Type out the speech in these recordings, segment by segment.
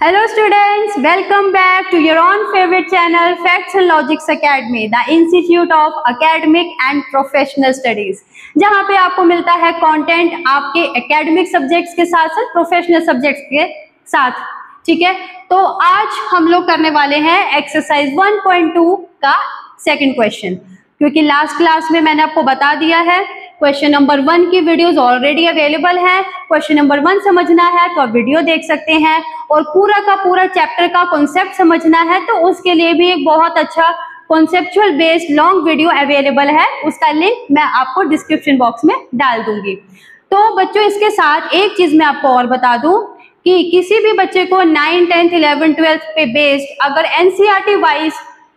Hello students, welcome back to your own favorite channel Facts and Logics Academy, the Institute of Academic and Professional Studies, जहाँ पे आपको मिलता है content आपके academic subjects के साथ साथ प्रोफेशनल सब्जेक्ट्स के साथ। ठीक है, तो आज हम लोग करने वाले हैं एक्सरसाइज 1.2 का सेकंड क्वेश्चन, क्योंकि लास्ट क्लास में मैंने आपको बता दिया है क्वेश्चन नंबर 1 की वीडियोस ऑलरेडी अवेलेबल है। क्वेश्चन नंबर 1 समझना है तो आप वीडियो देख सकते हैं, और पूरा का पूरा चैप्टर का कॉन्सेप्ट समझना है तो उसके लिए भी एक बहुत अच्छा conceptual based long video available है, उसका लिंक मैं आपको डिस्क्रिप्शन बॉक्स में डाल दूंगी। तो बच्चों, इसके साथ एक चीज मैं आपको और बता दूं कि किसी भी बच्चे को 9, 10th, 11th, 12th पे बेस्ड अगर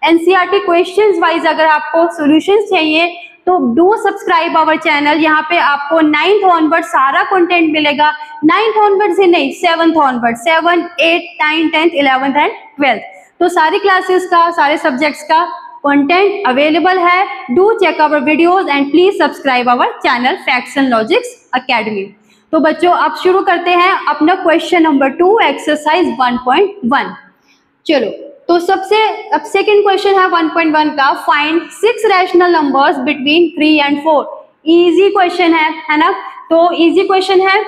एनसीईआरटी क्वेश्चंस वाइज अगर आपको सॉल्यूशंस चाहिए तो डू सब्सक्राइब आवर चैनल। यहाँ पे आपको 9th ऑनवर्ड सारा कंटेंट मिलेगा, 9th ऑनवर्ड से नहीं 7th onward, 7, 8, 9, 10th, 11th and 12th, तो सारी क्लासेस का सारे सब्जेक्ट्स का कंटेंट अवेलेबल है। Do check our videos and please subscribe our channel facts and logics academy. तो बच्चों, अब शुरू करते हैं अपना क्वेश्चन नंबर 2 एक्सरसाइज 1.1। चलो, तो अब सेकंड क्वेश्चन है 1.1 का, find 6 rational numbers between 3 and 4। Easy question है ना? तो इजी क्वेश्चन है,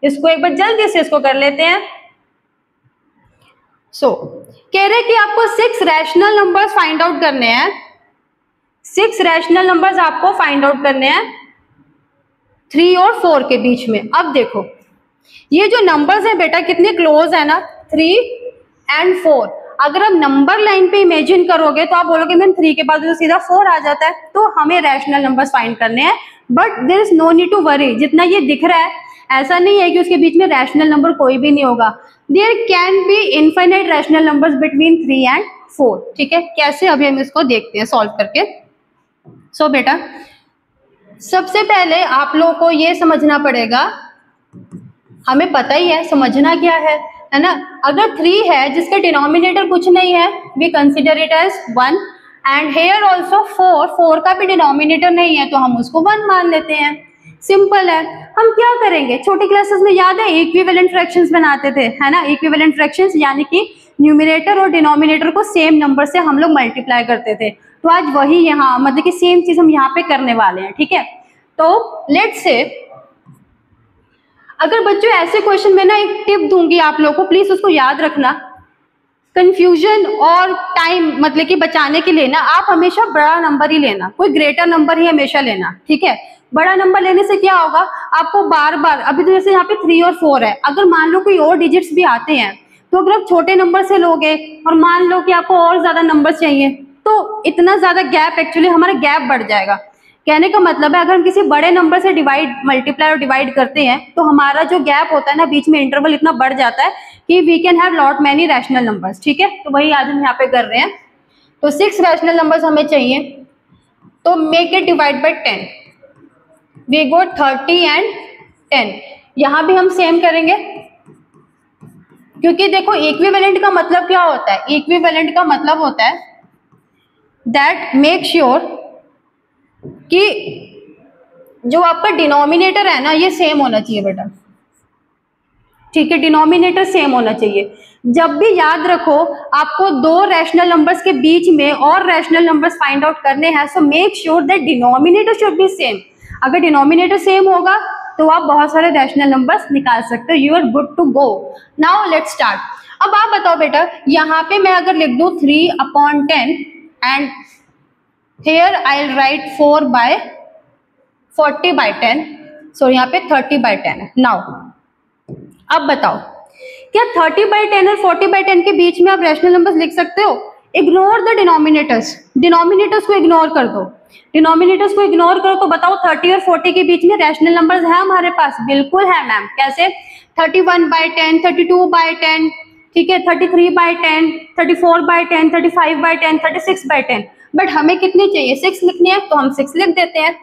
इसको एक बार जल्दी से इसको कर लेते हैं। कह रहे कि आपको 6 रैशनल नंबर्स फाइंड आउट करने हैं। 6 रैशनल नंबर्स आपको फाइंड आउट करने हैं 3 और 4 के बीच में। अब देखो, ये जो नंबर्स है बेटा कितने क्लोज है ना, 3 and 4। अगर आप नंबर लाइन पे इमेजिन करोगे तो आप बोलोगे मैम 3 के बाद तो सीधा 4 आ जाता है। तो हमें रैशनल नंबर्स फाइंड करने हैं, but there is no need to worry. जितना ये दिख रहा है ऐसा नहीं है कि उसके बीच में रैशनल नंबर कोई भी नहीं होगा। There can be infinite rational numbers between 3 and 4। ठीक है, कैसे अभी हम इसको देखते हैं सॉल्व करके। सो बेटा, सबसे पहले आप लोगों को ये समझना पड़ेगा, हमें पता ही है समझना क्या है ना। अगर 3 है जिसका डिनोमिनेटर कुछ नहीं है, we consider it as 1, and here also 4 का भी डिनोमिनेटर नहीं है तो हम उसको 1 मान लेते हैं। सिंपल है। हम क्या करेंगे, छोटी क्लासेस में याद है इक्विवेलेंट फ्रैक्शंस बनाते थे, है ना। इक्विवेलेंट फ्रैक्शंस यानी कि न्यूमिनेटर और डिनोमिनेटर को सेम नंबर से हम लोग मल्टीप्लाई करते थे। तो आज वही यहाँ मतलब कि सेम चीज हम यहाँ पे करने वाले हैं। ठीक है, तो लेट्स से अगर बच्चों ऐसे क्वेश्चन में ना एक टिप दूंगी आप लोगों को, प्लीज उसको याद रखना। कंफ्यूजन और टाइम मतलब कि बचाने के लिए ना आप हमेशा बड़ा नंबर ही लेना, कोई ग्रेटर नंबर ही हमेशा लेना। ठीक है, बड़ा नंबर लेने से क्या होगा, आपको बार बार, अभी तो जैसे यहाँ पे 3 और 4 है, अगर मान लो कोई और डिजिट्स भी आते हैं तो अगर आप छोटे नंबर से लोगे और मान लो कि आपको और ज्यादा नंबर चाहिए तो इतना ज्यादा गैप, एक्चुअली हमारा गैप बढ़ जाएगा। कहने का मतलब है अगर हम किसी बड़े नंबर से मल्टीप्लाई और डिवाइड करते हैं तो हमारा जो गैप होता है ना, बीच में इंटरवल इतना बढ़ जाता है कि we can have lot many rational numbers. ठीक है, तो वही आज हम यहाँ पे कर रहे हैं। तो 6 रैशनल नंबर्स हमें चाहिए, तो make it divide by 10। We go 30 and 10। यहाँ भी हम सेम करेंगे, क्योंकि देखो इक्विवेलेंट का मतलब क्या होता है, इक्विवेलेंट का मतलब होता है दैट मेक श्योर कि जो आपका डिनोमिनेटर है ना ये सेम होना चाहिए बेटा। ठीक है, डिनोमिनेटर सेम होना चाहिए। जब भी याद रखो आपको 2 रैशनल नंबर्स के बीच में और रैशनल नंबर्स फाइंड आउट करने हैं, so make sure that denominator should be same. अगर डिनोमिनेटर सेम होगा तो आप बहुत सारे रैशनल नंबर्स निकाल सकते हो, you are good to go. Now let's start. अब आप बताओ बेटा, यहाँ पे मैं अगर लिख दूं 3/10 and here I'll write 4/40/10, so यहाँ पे 30/10 है। Now अब बताओ, क्या 30/10 और 40/10 के बीच में आप रैशनल नंबर्स लिख सकते हो? इग्नोर द डिनोमिनेटर्स, डिनोमिनेटर्स को इग्नोर कर दो। डिनोमिनेटर्स को इग्नोर करो तो बताओ 30 और 40 के बीच में रैशनल नंबर्स है हमारे पास? बिल्कुल है मैम। कैसे? 31/10, 32/10, ठीक है, 33/10, 34/10, 35/10, 36/10। बट हमें कितनी चाहिए? 6 लिखनी है, तो हम 6 लिख देते हैं।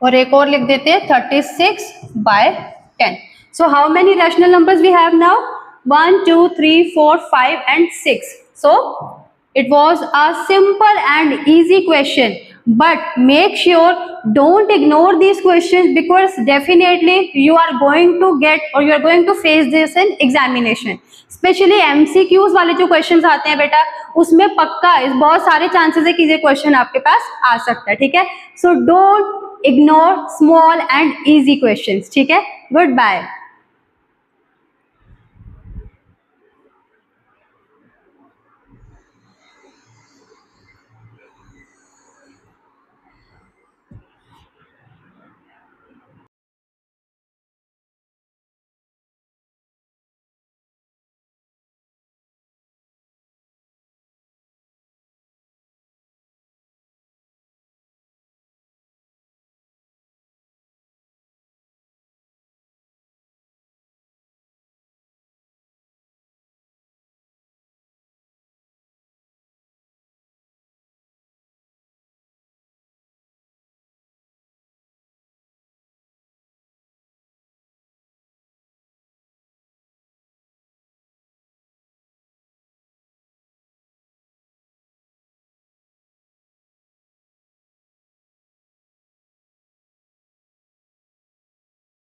और एक और लिख देते हैं 36/10। So how many rational numbers we have now? 1, 2, 3, 4, 5 and 6. So it was a simple and easy question, but make sure don't ignore these questions, because definitely you are going to get or you are going to face this in examination. Specially MCQs वाले जो questions आते हैं बेटा, उसमें पक्का इस बहुत सारे चांसेस है कि ये क्वेश्चन आपके पास आ सकता है, ठीक है. So don't ignore small and easy questions, ठीक है. Good bye.